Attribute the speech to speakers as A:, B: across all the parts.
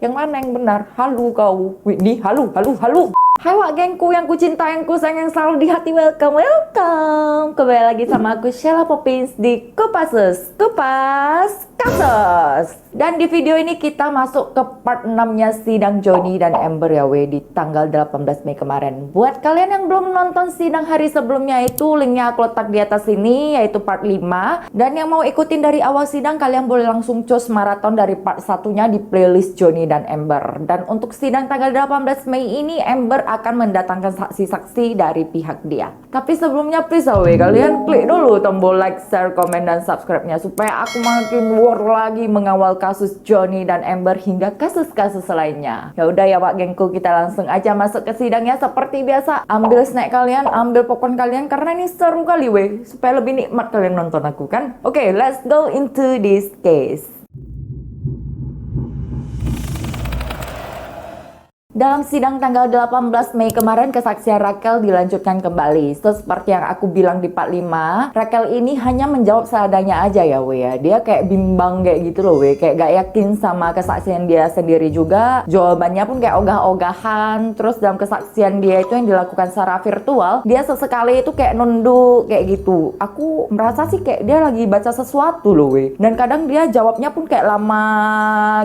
A: Yang mana yang benar? Halu kau, Whitney. Halu, halu, halu. Hai wak gengku yang ku cinta, yang ku sayang, yang selalu di hati. Welcome, welcome. Kembali lagi sama aku Sheila Poppins di Kupas Kasus. Dan di video ini kita masuk ke part 6-nya sidang Johnny dan Amber ya weh, di tanggal 18 Mei kemarin. Buat kalian yang belum nonton sidang hari sebelumnya itu, linknya aku letak di atas sini, yaitu part 5. Dan yang mau ikutin dari awal sidang, kalian boleh langsung cus maraton dari part 1-nya di playlist Johnny dan Amber. Dan untuk sidang tanggal 18 Mei ini, Amber akan mendatangkan saksi-saksi dari pihak dia. Tapi sebelumnya please weh, kalian klik dulu tombol like, share, komen, dan subscribe-nya supaya aku makin war lagi mengawal kasus Johnny dan Amber hingga kasus-kasus lainnya. Ya udah ya Pak gengku, kita langsung aja masuk ke sidangnya. Seperti biasa, ambil snack kalian, ambil popcorn kalian, karena ini seru kali weh, supaya lebih nikmat kalian nonton aku kan. Oke, let's go into this case. Dalam sidang tanggal 18 Mei kemarin, kesaksian Raquel dilanjutkan kembali. So, seperti yang aku bilang di part 5, Raquel ini hanya menjawab seadanya aja ya weh ya. Dia kayak bimbang kayak gitu loh weh, kayak gak yakin sama kesaksian dia sendiri juga. Jawabannya pun kayak ogah-ogahan. Terus dalam kesaksian dia itu yang dilakukan secara virtual, dia sesekali itu kayak nunduk kayak gitu. Aku merasa sih kayak dia lagi baca sesuatu loh weh. Dan kadang dia jawabnya pun kayak lama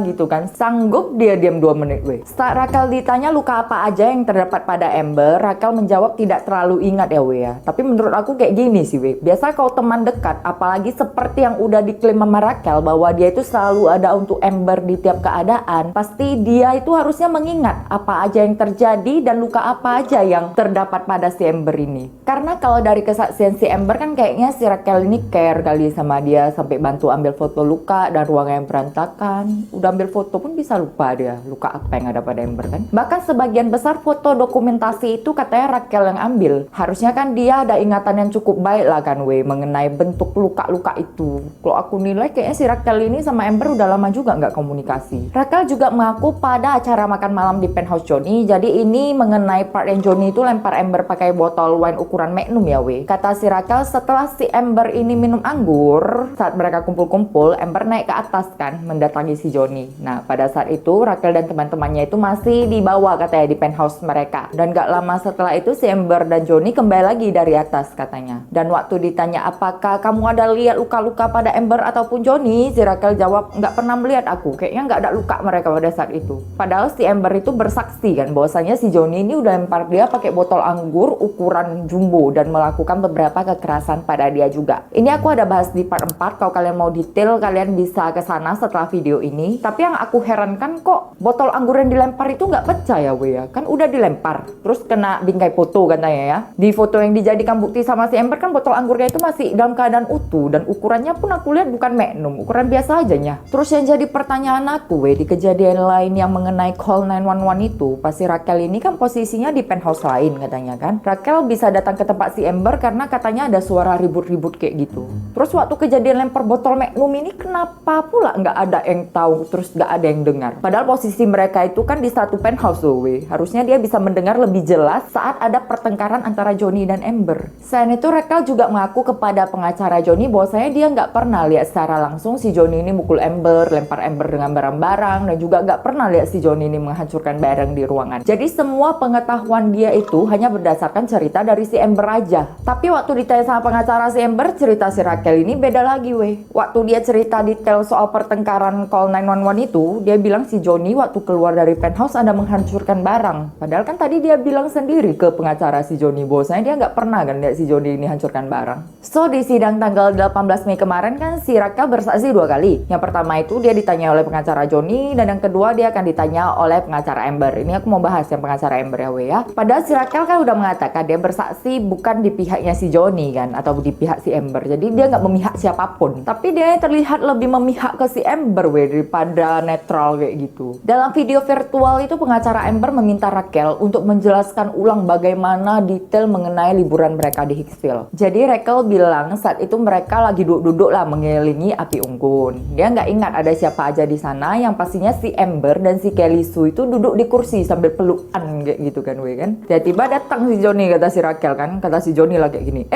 A: gitu kan. Sanggup dia diam 2 menit weh. Saat Raquel ditanya luka apa aja yang terdapat pada Amber, Raquel menjawab tidak terlalu ingat ya weh ya. Tapi menurut aku kayak gini sih weh. Biasa kalau teman dekat, apalagi seperti yang udah diklaim sama Raquel bahwa dia itu selalu ada untuk Amber di tiap keadaan, pasti dia itu harusnya mengingat apa aja yang terjadi dan luka apa aja yang terdapat pada si Amber ini. Karena kalau dari kesaksian si Amber kan kayaknya si Raquel ini care kali sama dia, sampai bantu ambil foto luka dan ruangan yang berantakan. Udah ambil foto pun bisa lupa dia luka apa yang ada pada Amber kan. Bahkan sebagian besar foto dokumentasi itu katanya Raquel yang ambil. Harusnya kan dia ada ingatan yang cukup baik lah kan weh mengenai bentuk luka-luka itu. Kalau aku nilai kayaknya si Raquel ini sama Amber udah lama juga nggak komunikasi. Raquel juga mengaku pada acara makan malam di penthouse Johnny. Jadi ini mengenai part yang Johnny itu lempar Amber pakai botol wine ukuran Magnum ya weh. Kata si Raquel, setelah si Amber ini minum anggur, saat mereka kumpul-kumpul, Amber naik ke atas kan mendatangi si Johnny. Nah pada saat itu Raquel dan teman-temannya itu masih dibawa katanya di penthouse mereka. Dan gak lama setelah itu si Amber dan Johnny kembali lagi dari atas katanya. Dan waktu ditanya apakah kamu ada lihat luka-luka pada Amber ataupun Johnny, si Raquel jawab nggak pernah melihat aku. Kayaknya nggak ada luka mereka pada saat itu. Padahal si Amber itu bersaksi kan bahwasanya si Johnny ini udah lempar dia pakai botol anggur ukuran jumbo dan melakukan beberapa kekerasan pada dia juga. Ini aku ada bahas di part 4. Kalau kalian mau detail kalian bisa ke sana setelah video ini. Tapi yang aku herankan kok botol anggur yang dilempar itu nggak pecah ya weh ya. Kan udah dilempar terus kena bingkai foto katanya ya. Di foto yang dijadikan bukti sama si Amber kan botol anggurnya itu masih dalam keadaan utuh dan ukurannya pun aku lihat bukan Magnum, ukuran biasa aja nya. Terus yang jadi pertanyaan aku weh, di kejadian lain yang mengenai call 911 itu, pasti Raquel ini kan posisinya di penthouse lain katanya kan. Raquel bisa datang ke tempat si Amber karena katanya ada suara ribut-ribut kayak gitu. Terus waktu kejadian lempar botol Magnum ini kenapa pula nggak ada yang tahu, terus nggak ada yang dengar? Padahal posisi mereka itu kan di satu penthouse loh weh. Harusnya dia bisa mendengar lebih jelas saat ada pertengkaran antara Johnny dan Amber. Selain itu Raquel juga mengaku kepada pengacara Johnny bahwasanya dia nggak pernah lihat secara langsung si Johnny ini mukul Amber, lempar Amber dengan barang-barang, dan juga nggak pernah lihat si Johnny ini menghancurkan barang di ruangan. Jadi semua pengetahuan dia itu hanya berdasarkan cerita dari si Amber aja. Tapi waktu ditanya sama pengacara si Amber, cerita si Raquel ini beda lagi weh. Waktu dia cerita detail soal pertengkaran call 911 itu, dia bilang si Johnny waktu keluar dari penthouse ada menghancurkan barang. Padahal kan tadi dia bilang sendiri ke pengacara si Johnny bahwasanya dia nggak pernah kan lihat si Johnny ini hancurkan barang. So di sidang tanggal 18 Mei kemarin kan si Raquel bersaksi 2 kali. Yang pertama itu dia ditanya oleh pengacara Johnny, dan yang kedua dia akan ditanya oleh pengacara Amber. Ini aku mau bahas yang pengacara Amber ya weh ya. Padahal si Raquel kan udah mengatakan dia bersaksi bukan di pihaknya si Johnny kan, atau di pihak si Amber. Jadi dia nggak memihak siapapun. Tapi dia terlihat lebih memihak ke si Amber weh daripada netral kayak gitu. Dalam video virtual itu pengacara Amber meminta Raquel untuk menjelaskan ulang bagaimana detail mengenai liburan mereka di Hicksville. Jadi Raquel bilang saat itu mereka lagi duduk-duduk lah mengelilingi api unggun. Dia nggak ingat ada siapa aja di sana, yang pastinya si Amber dan si Kelly Sue itu duduk di kursi sambil pelukan kayak gitu kan, kan. Tiba-tiba datang si Johnny, kata si Raquel kan, kata si Johnny lah kayak gini,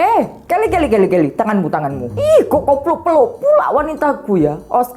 A: Kelly, tanganmu. Ih, kok kau peluk-peluk pula wanitaku ya? Awas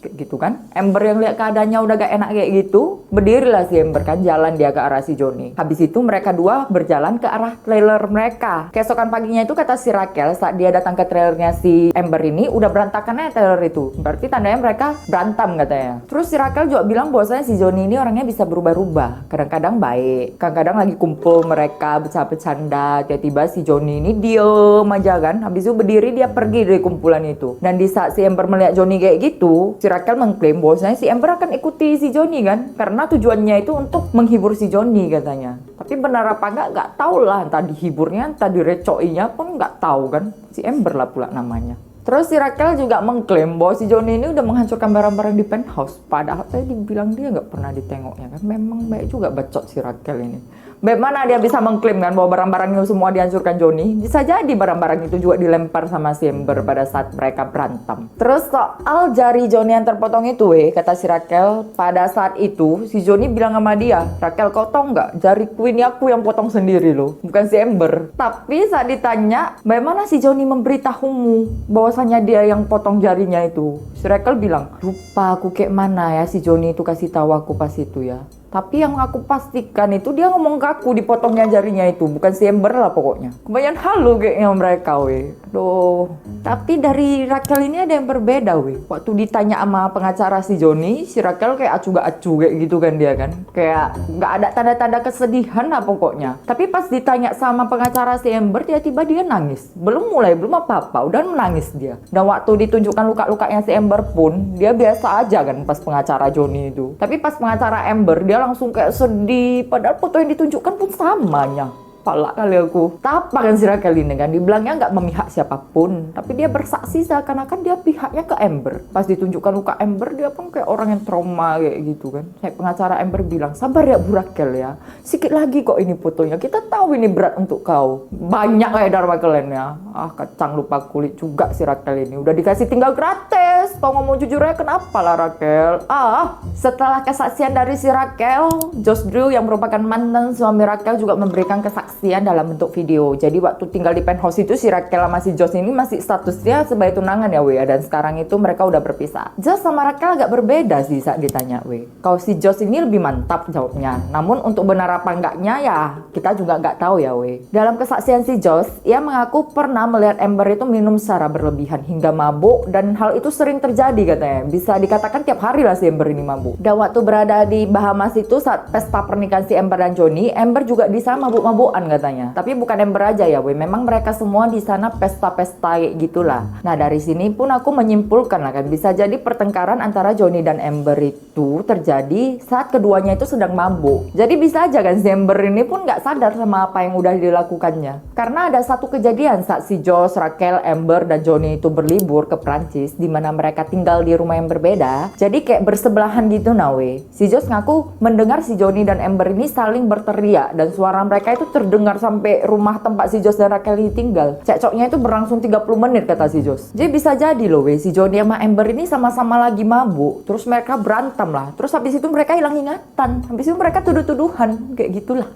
A: kayak gitu kan. Amber yang lihat keadaannya udah gak enak kayak gitu, berdirilah si Amber kan, jalan dia ke arah si Johnny. Habis itu mereka dua berjalan ke arah trailer mereka. Keesokan paginya itu kata si Raquel, saat dia datang ke trailernya si Amber ini, udah berantakan aja trailer itu. Berarti tandanya mereka berantem katanya. Terus si Raquel juga bilang bahwasanya si Johnny ini orangnya bisa berubah-ubah. Kadang-kadang baik, kadang-kadang lagi kumpul mereka bercanda, tiba-tiba si Johnny ini diem aja kan. Habis itu berdiri dia pergi dari kumpulan itu. Dan di saat si Amber melihat Johnny kayak gitu, si Raquel mengklaim bahwasanya si Amber akan ikuti si Johnny kan, karena tujuannya itu untuk menghibur si Johnny katanya. Tapi benar apa nggak tahu lah, entah dihiburnya entah direcoinya pun nggak tahu kan. Si Amber lah pula namanya. Terus si Raquel juga mengklaim bahwa si Johnny ini udah menghancurkan barang-barang di penthouse. Padahal tadi dibilang dia nggak pernah ditengoknya kan. Memang baik juga bacot si Raquel ini. Bagaimana dia bisa mengklaim kan bahwa barang-barang itu semua dihancurkan Johnny? Bisa jadi barang-barang itu juga dilempar sama si Amber pada saat mereka berantem. Terus soal jari Johnny yang terpotong itu, kata si Raquel, pada saat itu si Johnny bilang sama dia, Raquel, kau tau nggak, jariku ini aku yang potong sendiri loh, bukan si Amber. Tapi saat ditanya, bagaimana si Johnny memberitahumu bahwasanya dia yang potong jarinya itu, si Raquel bilang, lupa aku kayak mana ya si Johnny itu kasih tahu aku pas itu ya. Tapi yang aku pastikan itu dia ngomong ke aku dipotongnya jarinya itu, bukan si Amber lah pokoknya. Kebanyakan halu kayaknya mereka, Aduh. Tapi dari Raquel ini ada yang berbeda, Waktu ditanya sama pengacara si Johnny, si Raquel kayak acu gak acu kayak gitu kan dia kan. Kayak gak ada tanda-tanda kesedihan lah pokoknya. Tapi pas ditanya sama pengacara si Amber, tiba-tiba dia nangis. Belum apa-apa, udah menangis dia. Dan waktu ditunjukkan luka-lukanya si Amber pun, dia biasa aja kan pas pengacara Johnny itu. Tapi pas pengacara Amber, dia langsung kayak sedih, padahal foto yang ditunjukkan pun samanya. Pala kali aku. Tapa kan si Raquel ini kan, dibilangnya nggak memihak siapapun, tapi dia bersaksi seakan-akan dia pihaknya ke Amber. Pas ditunjukkan luka Amber, dia pun kayak orang yang trauma kayak gitu kan. Kayak pengacara Amber bilang, sabar ya Bu Raquel ya, sikit lagi kok ini fotonya, kita tahu ini berat untuk kau. Banyak lah ya kalian ya. Kacang lupa kulit juga si Raquel ini, udah dikasih tinggal gratis. Kau ngomong jujur aja, kenapa lah Raquel? Setelah kesaksian dari si Raquel, Josh Drew yang merupakan mantan suami Raquel juga memberikan kesaksian dalam bentuk video. Jadi waktu tinggal di penthouse itu si Raquel sama si Josh ini masih statusnya sebagai tunangan ya, dan sekarang itu mereka udah berpisah. Josh sama Raquel agak berbeda sih saat ditanya, Kalau si Josh ini lebih mantap jawabnya. Namun untuk benar apa enggaknya ya kita juga nggak tahu ya, Dalam kesaksian si Josh, ia mengaku pernah melihat Amber itu minum secara berlebihan hingga mabuk, dan hal itu sering terjadi katanya. Bisa dikatakan tiap hari lah si Amber ini mabuk. Dan waktu berada di Bahamas itu saat pesta pernikahan si Amber dan Johnny, Amber juga di sana mabuk-mabukan katanya. Tapi bukan Amber aja ya, memang mereka semua di sana pesta-pesta gitulah. Nah dari sini pun aku menyimpulkan lah kan, bisa jadi pertengkaran antara Johnny dan Amber itu terjadi saat keduanya itu sedang mabuk. Jadi bisa aja kan si Amber ini pun nggak sadar sama apa yang udah dilakukannya. Karena ada satu kejadian saat si Josh, Raquel, Amber dan Johnny itu berlibur ke Prancis, di mana mereka tinggal di rumah yang berbeda. Jadi kayak bersebelahan gitu Si Josh ngaku mendengar si Johnny dan Amber ini saling berteriak, dan suara mereka itu terdengar sampai rumah tempat si Josh dan Raquel ini tinggal. Cekcoknya itu berlangsung 30 menit kata si Josh. Jadi bisa jadi si Johnny sama Amber ini sama-sama lagi mabuk, terus mereka berantem lah. Terus habis itu mereka hilang ingatan. Habis itu mereka tuduh-tuduhan kayak gitulah.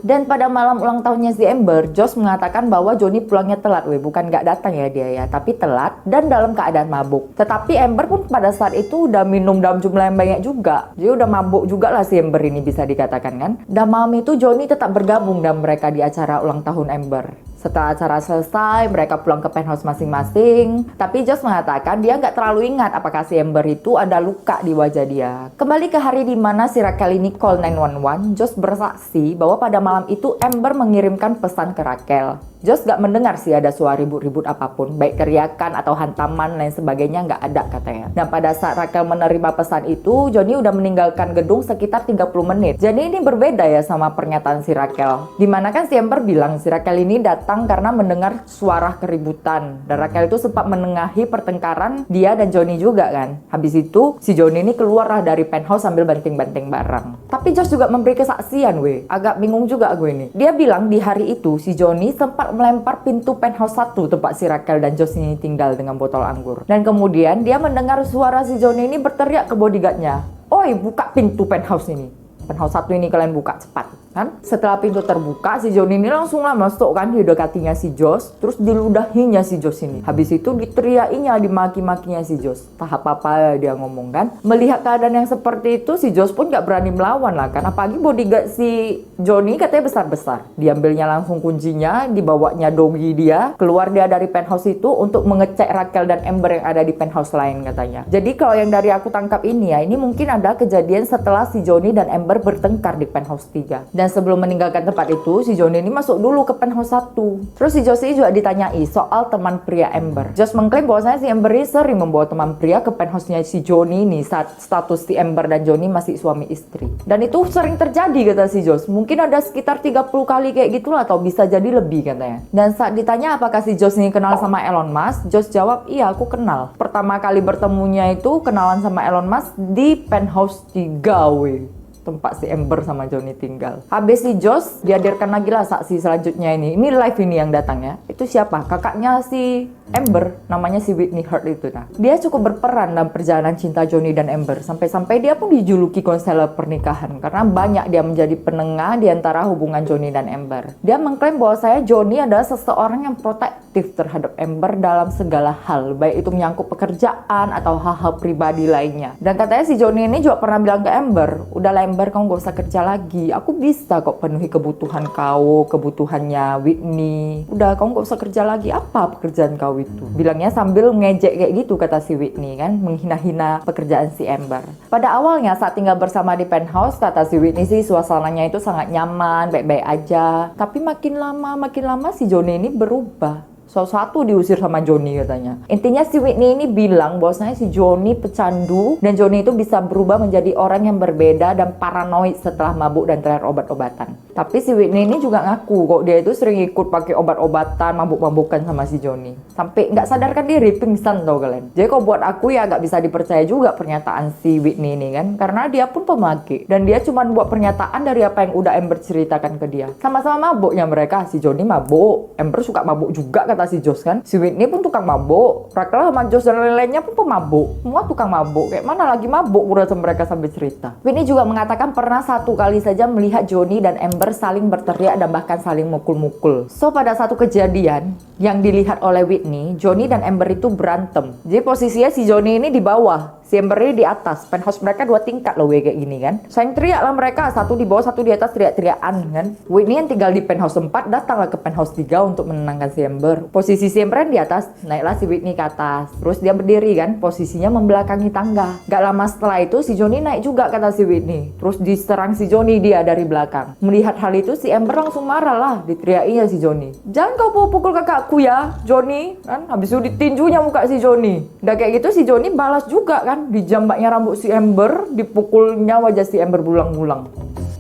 A: Dan pada malam ulang tahunnya si Amber, Josh mengatakan bahwa Johnny pulangnya telat, bukan nggak datang ya dia ya, tapi telat dan dalam keadaan mabuk. Tetapi Amber pun pada saat itu udah minum dalam jumlah yang banyak juga. Jadi udah mabuk juga lah si Amber ini, bisa dikatakan kan. Dan malam itu Johnny tetap bergabung dan mereka di acara ulang tahun Amber. Setelah acara selesai, mereka pulang ke penthouse masing-masing. Tapi Josh mengatakan dia nggak terlalu ingat apakah si Amber itu ada luka di wajah dia. Kembali ke hari di mana si Raquel ini call 911, Josh bersaksi bahwa pada malam itu Amber mengirimkan pesan ke Raquel. Josh gak mendengar sih ada suara ribut-ribut apapun, baik teriakan atau hantaman lain sebagainya nggak ada katanya. Dan pada saat Raquel menerima pesan itu, Johnny udah meninggalkan gedung sekitar 30 menit. Jadi ini berbeda ya sama pernyataan si Raquel. Dimana kan si Amber bilang si Raquel ini datang datang karena mendengar suara keributan. Dan Raquel itu sempat menengahi pertengkaran dia dan Johnny juga kan. Habis itu si Johnny ini keluarlah dari penthouse sambil banting-banting barang. Tapi Josh juga memberi kesaksian weh. Agak bingung juga gue ini. Dia bilang di hari itu si Johnny sempat melempar pintu penthouse 1 tempat si Raquel dan Josh ini tinggal dengan botol anggur. Dan kemudian dia mendengar suara si Johnny ini berteriak ke bodyguardnya, "Oi, buka pintu penthouse ini. Penthouse 1 ini kalian buka cepat." Kan? Setelah pintu terbuka, si Johnny ini langsung lah masuk kan, didekatinya si Josh, terus diludahinya si Josh ini. Habis itu diteriakinya, dimaki-makinya si Josh. Tahap apa dia ngomong kan. Melihat keadaan yang seperti itu, si Josh pun gak berani melawan lah kan. Apalagi bodyguard si Johnny katanya besar-besar. Diambilnya langsung kuncinya, dibawanya doggy dia, keluar dia dari penthouse itu untuk mengecek Raquel dan Amber yang ada di penthouse lain katanya. Jadi kalau yang dari aku tangkap ini ya, ini mungkin ada kejadian setelah si Johnny dan Amber bertengkar di penthouse 3. Dan sebelum meninggalkan tempat itu, si Johnny ini masuk dulu ke penthouse 1. Terus si Josh ini juga ditanyai soal teman pria Amber. Josh mengklaim bahwasanya si Amber ini sering membawa teman pria ke penthouse-nya si Johnny ini saat status si Amber dan Johnny masih suami istri. Dan itu sering terjadi kata si Josh. Mungkin ada sekitar 30 kali kayak gitu lah, atau bisa jadi lebih katanya. Dan saat ditanya apakah si Josh ini kenal sama Elon Musk, Josh jawab, "Iya, aku kenal. Pertama kali bertemunya itu kenalan sama Elon Musk di penthouse 3 weh. Tempat si Amber sama Johnny tinggal." Habis si Josh dihadirkan lagi lah saksi selanjutnya ini. Ini live ini yang datang ya. Itu siapa? Kakaknya si Amber, namanya si Whitney Hurt itu. Nah, dia cukup berperan dalam perjalanan cinta Johnny dan Amber. Sampai-sampai dia pun dijuluki konselor pernikahan karena banyak dia menjadi penengah di antara hubungan Johnny dan Amber. Dia mengklaim bahwa Johnny adalah seseorang yang protektif terhadap Amber dalam segala hal, baik itu menyangkut pekerjaan atau hal-hal pribadi lainnya. Dan katanya si Johnny ini juga pernah bilang ke Amber, "Udahlah Amber, kamu gak usah kerja lagi. Aku bisa kok penuhi kebutuhan kau, kebutuhannya Whitney. Udah, kamu gak usah kerja lagi. Apa pekerjaan kau itu?" Bilangnya sambil ngejek kayak gitu kata si Whitney kan, menghina-hina pekerjaan si Amber. Pada awalnya saat tinggal bersama di penthouse, kata si Whitney sih suasananya itu sangat nyaman, baik-baik aja. Tapi makin lama si Johnny ini berubah. Satu diusir sama Johnny katanya. Intinya si Whitney ini bilang bahwasanya si Johnny pecandu dan Johnny itu bisa berubah menjadi orang yang berbeda dan paranoid setelah mabuk dan terlihat obat-obatan. Tapi si Whitney ini juga ngaku kok dia itu sering ikut pakai obat-obatan, mabuk-mabukan sama si Johnny. Sampai nggak sadarkan diri, pingsan tau kalian. Jadi kalau buat aku ya nggak bisa dipercaya juga pernyataan si Whitney ini kan, karena dia pun pemaki dan dia cuma buat pernyataan dari apa yang udah Amber ceritakan ke dia. Sama-sama mabuknya mereka, si Johnny mabuk, Amber suka mabuk juga kata si Josh kan. Si Whitney pun tukang mabuk, Raquel sama Josh dan lain-lainnya pun pemabuk. Semua tukang mabuk. Kayak mana lagi mabuk udah mereka sampai cerita. Whitney juga mengatakan pernah satu kali saja melihat Johnny dan Amber saling berteriak dan bahkan saling mukul-mukul. So pada satu kejadian yang dilihat oleh Whitney, Johnny dan Amber itu berantem. Jadi posisinya si Johnny ini di bawah, si Amber ini di atas. Penthouse mereka 2 tingkat loh kayak gini kan. Sayang teriak lah mereka, satu di bawah satu di atas, teriak-teriakan kan. Whitney yang tinggal di penthouse 4 datanglah ke penthouse 3 untuk menenangkan si Amber. Posisi si Amber di atas, naiklah si Whitney ke atas. Terus dia berdiri kan, posisinya membelakangi tangga. Gak lama setelah itu si Johnny naik juga kata si Whitney. Terus diserang si Johnny dia dari belakang. Melihat hal itu si Amber langsung marah lah, diteriakinya si Johnny. "Jangan kau pukul kakakku ya, Johnny." Kan habis itu ditinjunya muka si Johnny. Udah kayak gitu si Johnny balas juga kan, dijambaknya rambut si Amber, dipukulnya wajah si Amber berulang-ulang.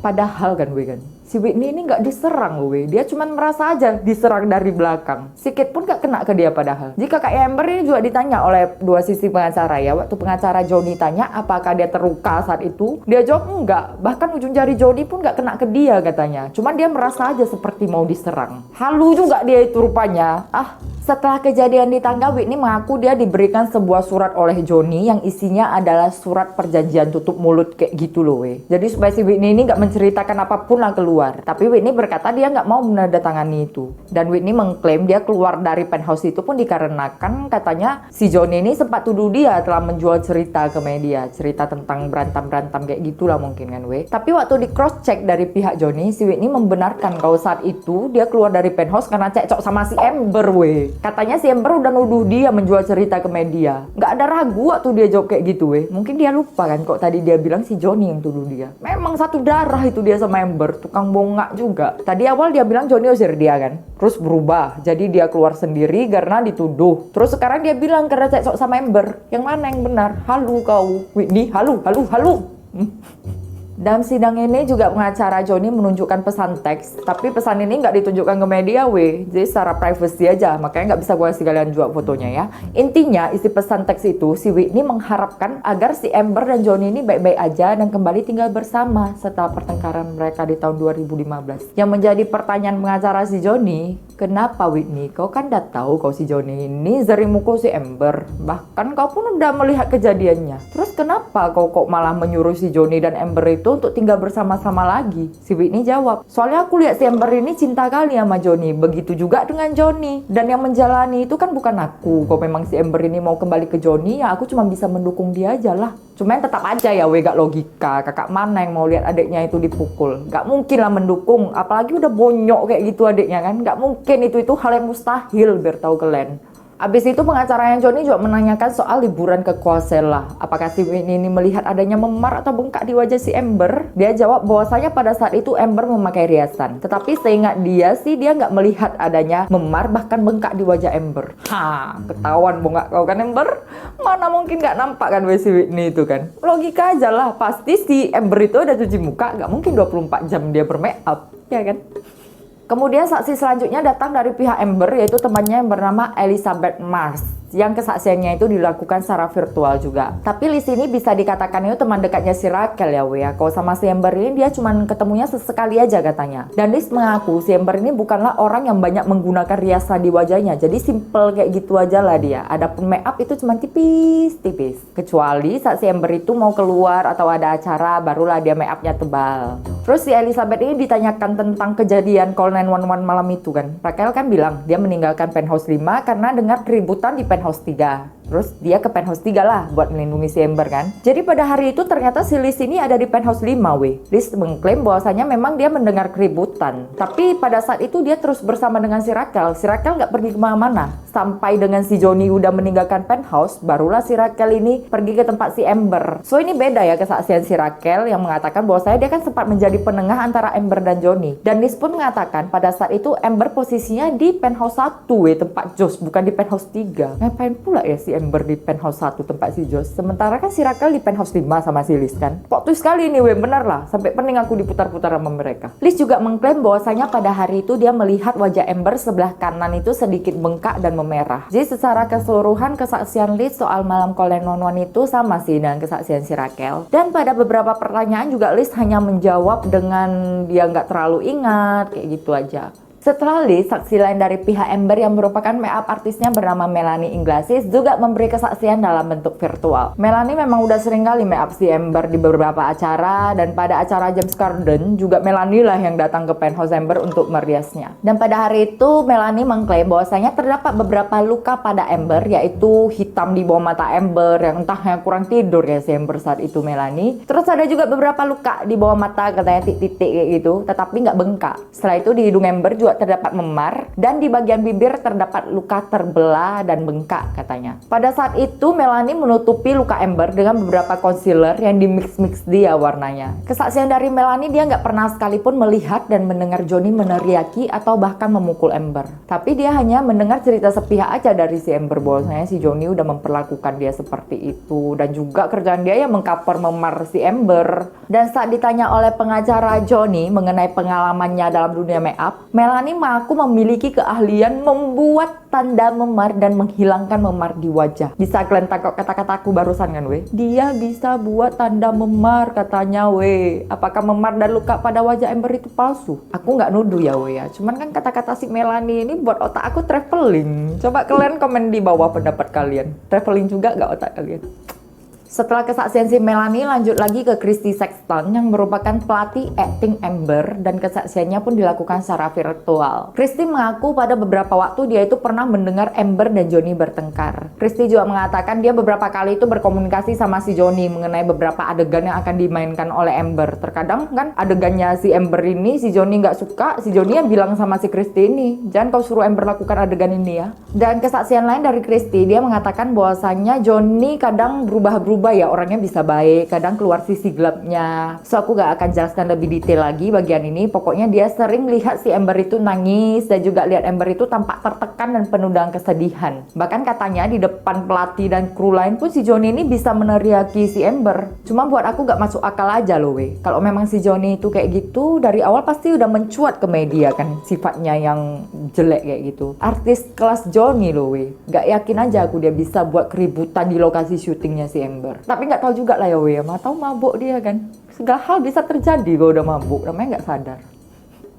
A: Padahal kan si Whitney ini nggak diserang dia cuma merasa aja diserang dari belakang. Sikit pun nggak kena ke dia padahal. Jika Kak Amber ini juga ditanya oleh dua sisi pengacara ya, waktu pengacara Johnny tanya apakah dia terluka saat itu, dia jawab enggak. Bahkan ujung jari Johnny pun nggak kena ke dia katanya. Cuman dia merasa aja seperti mau diserang. Halu juga dia itu rupanya. Setelah kejadian di tangga, Whitney mengaku dia diberikan sebuah surat oleh Johnny yang isinya adalah surat perjanjian tutup mulut kayak gitu loh Jadi supaya si Whitney ini nggak menceritakan apapun lah keluar. Tapi Whitney berkata dia nggak mau menandatangani itu. Dan Whitney mengklaim dia keluar dari penthouse itu pun dikarenakan katanya si Johnny ini sempat tuduh dia telah menjual cerita ke media. Cerita tentang berantem-berantem kayak gitulah mungkin kan Tapi waktu di cross check dari pihak Johnny, si Whitney membenarkan kalau saat itu dia keluar dari penthouse karena cekcok sama si Amber Katanya si Amber udah nuduh dia menjual cerita ke media. Nggak ada ragu waktu dia jawab kayak gitu Mungkin dia lupa kan kok tadi dia bilang si Johnny yang tuduh dia. Memang satu darah itu dia sama Amber, tukang bongak juga. Tadi awal dia bilang Johnny usir dia kan, terus berubah jadi dia keluar sendiri karena dituduh. Terus sekarang dia bilang karena cekcok sama Amber. Yang mana yang benar? Halu kau Whitney, halu. Dalam sidang ini juga pengacara Johnny menunjukkan pesan teks, tapi pesan ini nggak ditunjukkan ke media jadi secara privacy aja, makanya nggak bisa gue kasih kalian juga fotonya ya. Intinya isi pesan teks itu si Whitney mengharapkan agar si Amber dan Johnny ini baik-baik aja dan kembali tinggal bersama setelah pertengkaran mereka di tahun 2015. Yang menjadi pertanyaan pengacara si Johnny, kenapa Whitney? Kau kan udah tahu kau si Johnny ini sering mukul si Amber, bahkan kau pun udah melihat kejadiannya. Terus kenapa kau kok malah menyuruh si Johnny dan Amber itu untuk tinggal bersama-sama lagi? Si Whitney jawab, soalnya aku lihat si Amber ini cinta kali sama Johnny, begitu juga dengan Johnny. Dan yang menjalani itu kan bukan aku. Kalau memang si Amber ini mau kembali ke Johnny, ya aku cuma bisa mendukung dia aja lah. Cuman tetap aja ya gak logika. Kakak mana yang mau lihat adiknya itu dipukul? Gak mungkin lah mendukung, apalagi udah bonyok kayak gitu adiknya kan. Gak mungkin, itu hal yang mustahil biar tahu kalian. Abis itu pengacaranya Johnny juga menanyakan soal liburan ke Coachella. Apakah si Whitney ini melihat adanya memar atau bengkak di wajah si Amber? Dia jawab bahwasanya pada saat itu Amber memakai riasan. Tetapi seingat dia sih dia nggak melihat adanya memar bahkan bengkak di wajah Amber. Ketahuan bengkak kau kan Amber? Mana mungkin nggak nampak kan si Whitney itu kan? Logika aja lah, pasti si Amber itu udah cuci muka, nggak mungkin 24 jam dia bermake up, ya kan? Kemudian saksi selanjutnya datang dari pihak Amber, yaitu temannya yang bernama Elizabeth Mars, yang kesaksiannya itu dilakukan secara virtual juga. Tapi di sini bisa dikatakan itu teman dekatnya si Raquel ya. Kalau sama si Amber ini dia cuma ketemunya sesekali aja katanya. Dan Liz mengaku si Amber ini bukanlah orang yang banyak menggunakan riasan di wajahnya. Jadi simple kayak gitu aja lah dia. Adapun make up itu cuma tipis-tipis. Kecuali saat si Amber itu mau keluar atau ada acara, barulah dia make upnya tebal. Terus si Elizabeth ini ditanyakan tentang kejadian call 911 malam itu kan. Raquel kan bilang dia meninggalkan penthouse 5 karena dengar keributan di penthouse 3. Terus dia ke penthouse 3 lah buat melindungi si Amber kan. Jadi pada hari itu ternyata si Liz ini ada di penthouse 5 Liz mengklaim bahwasanya memang dia mendengar keributan. Tapi pada saat itu dia terus bersama dengan si Raquel. Si Raquel nggak pergi kemana-mana. Sampai dengan si Johnny udah meninggalkan penthouse, barulah si Raquel ini pergi ke tempat si Amber. So ini beda ya kesaksian si Raquel yang mengatakan bahwasanya dia kan sempat menjadi penengah antara Amber dan Johnny. Dan Liz pun mengatakan pada saat itu Amber posisinya di penthouse 1 tempat Josh, bukan di penthouse 3. Ngapain pula ya si Amber di penthouse 1 tempat si Josh, sementara kan si Raquel di penthouse 5 sama si Liz kan. Plot twist sekali nih bener lah, sampai pening aku diputar-putar sama mereka. Liz juga mengklaim bahwasanya pada hari itu dia melihat wajah Amber sebelah kanan itu sedikit bengkak dan memerah. Jadi secara keseluruhan kesaksian Liz soal malam call 911 itu sama sih dengan kesaksian si Raquel. Dan pada beberapa pertanyaan juga Liz hanya menjawab dengan dia nggak terlalu ingat, kayak gitu aja. Setelah Liz, saksi lain dari pihak Amber yang merupakan make-up artisnya bernama Melanie Iglesias juga memberi kesaksian dalam bentuk virtual. Melanie memang udah sering kali make-up si Amber di beberapa acara, dan pada acara James Corden juga Melanie lah yang datang ke penthouse Amber untuk meriasnya. Dan pada hari itu Melanie mengklaim bahwasanya terdapat beberapa luka pada Amber, yaitu hitam di bawah mata Amber yang entah yang kurang tidur ya si Amber saat itu Melanie. Terus ada juga beberapa luka di bawah mata katanya titik-titik kayak gitu, tetapi nggak bengkak. Setelah itu di hidung Amber juga terdapat memar dan di bagian bibir terdapat luka terbelah dan bengkak katanya. Pada saat itu Melanie menutupi luka Amber dengan beberapa concealer yang dimix-mix dia warnanya. Kesaksian dari Melanie, dia nggak pernah sekalipun melihat dan mendengar Johnny meneriaki atau bahkan memukul Amber. Tapi dia hanya mendengar cerita sepihak aja dari si Amber bahwasanya si Johnny udah memperlakukan dia seperti itu, dan juga kerjaan dia yang mengcover memar si Amber. Dan saat ditanya oleh pengacara Johnny mengenai pengalamannya dalam dunia make up, Melanie mengaku memiliki keahlian membuat tanda memar dan menghilangkan memar di wajah. Bisa kalian tangkap kata-kataku barusan kan Dia bisa buat tanda memar katanya Apakah memar dan luka pada wajah Amber itu palsu? Aku nggak nuduh ya Cuman kan kata-kata si Melanie ini buat otak aku traveling. Coba kalian komen di bawah pendapat kalian. Traveling juga nggak otak kalian? Setelah kesaksian si Melanie, lanjut lagi ke Christy Sexton yang merupakan pelatih acting Amber, dan kesaksiannya pun dilakukan secara virtual. Christy mengaku pada beberapa waktu dia itu pernah mendengar Amber dan Johnny bertengkar. Christy juga mengatakan dia beberapa kali itu berkomunikasi sama si Johnny mengenai beberapa adegan yang akan dimainkan oleh Amber. Terkadang kan adegannya si Amber ini si Johnny nggak suka, si Johnny yang bilang sama si Christy ini, jangan kau suruh Amber lakukan adegan ini ya. Dan kesaksian lain dari Christy, dia mengatakan bahwasannya Johnny kadang berubah-ubah berubah ya, orangnya bisa baik, kadang keluar sisi gelapnya. So aku gak akan jelaskan lebih detail lagi bagian ini. Pokoknya dia sering lihat si Amber itu nangis dan juga lihat Amber itu tampak tertekan dan penuh dengan kesedihan. Bahkan katanya di depan pelatih dan kru lain pun si Johnny ini bisa meneriaki si Amber. Cuma buat aku gak masuk akal aja loh weh. Kalau memang si Johnny itu kayak gitu, dari awal pasti udah mencuat ke media kan sifatnya yang jelek kayak gitu. Artis kelas Johnny loh weh. Gak yakin aja aku dia bisa buat keributan di lokasi syutingnya si Amber. Tapi nggak tahu juga lah ya weh, tahu mabuk dia kan. Segala hal bisa terjadi kalau udah mabuk, namanya nggak sadar.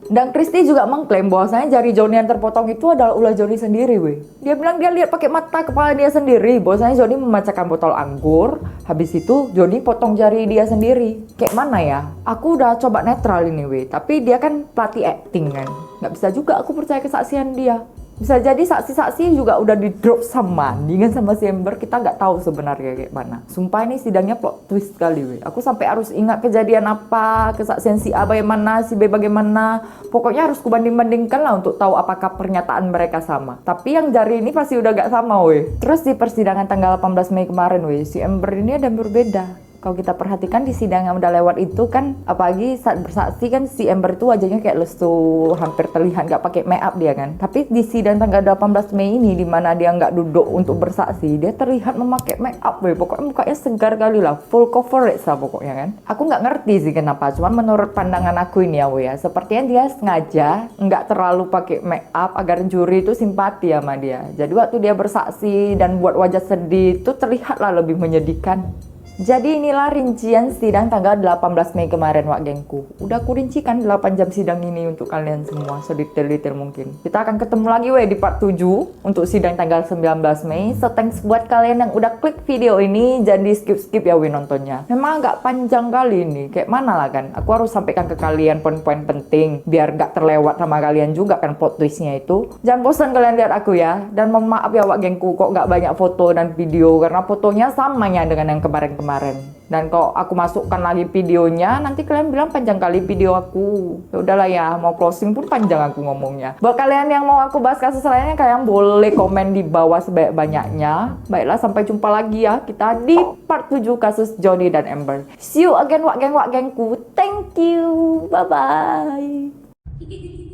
A: Dan Christy juga mengklaim bahwasanya jari Johnny yang terpotong itu adalah ulah Johnny sendiri weh. Dia bilang dia lihat pakai mata kepala dia sendiri bahwasanya Johnny memecahkan botol anggur, habis itu Johnny potong jari dia sendiri. Kayak mana ya? Aku udah coba netral ini weh, tapi dia kan pelatih acting kan. Nggak bisa juga aku percaya kesaksian dia. Bisa jadi saksi-saksi juga udah di drop sama dengan sama si Amber, kita nggak tahu sebenarnya kayak mana. Sumpah ini sidangnya plot twist kali weh. Aku sampai harus ingat kejadian apa, kesaksian si A bagaimana, si B bagaimana. Pokoknya harus kubanding-bandingkan lah untuk tahu apakah pernyataan mereka sama. Tapi yang jari ini pasti udah nggak sama weh. Terus di persidangan tanggal 18 Mei kemarin weh, si Amber ini ada yang berbeda. Kalau kita perhatikan di sidang yang udah lewat itu kan, apalagi saat bersaksi kan si Amber itu wajahnya kayak lesu, hampir terlihat nggak pakai make up dia kan. Tapi di sidang tanggal 18 Mei ini, di mana dia nggak duduk untuk bersaksi, dia terlihat memakai make up weh. Pokoknya mukanya segar kali lah, full coverage lah pokoknya kan. Aku nggak ngerti sih kenapa, cuman menurut pandangan aku ini ya weh ya, sepertinya dia sengaja nggak terlalu pakai make up agar juri itu simpati sama dia. Jadi waktu dia bersaksi dan buat wajah sedih itu terlihatlah lebih menyedihkan. Jadi inilah rincian sidang tanggal 18 Mei kemarin wak gengku. Udah aku rincikan 8 jam sidang ini untuk kalian semua, sedetail-detail mungkin. Kita akan ketemu lagi weh di part 7 untuk sidang tanggal 19 Mei. So thanks buat kalian yang udah klik video ini, jangan di skip-skip ya weh nontonnya. Memang agak panjang kali ini, kayak mana lah kan. Aku harus sampaikan ke kalian poin-poin penting, biar gak terlewat sama kalian juga kan plot twistnya itu. Jangan bosan kalian lihat aku ya. Dan mohon maaf ya wak gengku kok gak banyak foto dan video, karena fotonya samanya dengan yang kemarin-kemarin. Dan kalau aku masukkan lagi videonya, nanti kalian bilang panjang kali video aku. Ya udahlah ya, mau closing pun panjang aku ngomongnya. Buat kalian yang mau aku bahas kasus lainnya, kalian boleh komen di bawah sebanyak-banyaknya. Baiklah, sampai jumpa lagi ya kita di part 7 kasus Johnny dan Amber. See you again wak gengku. Thank you. Bye bye.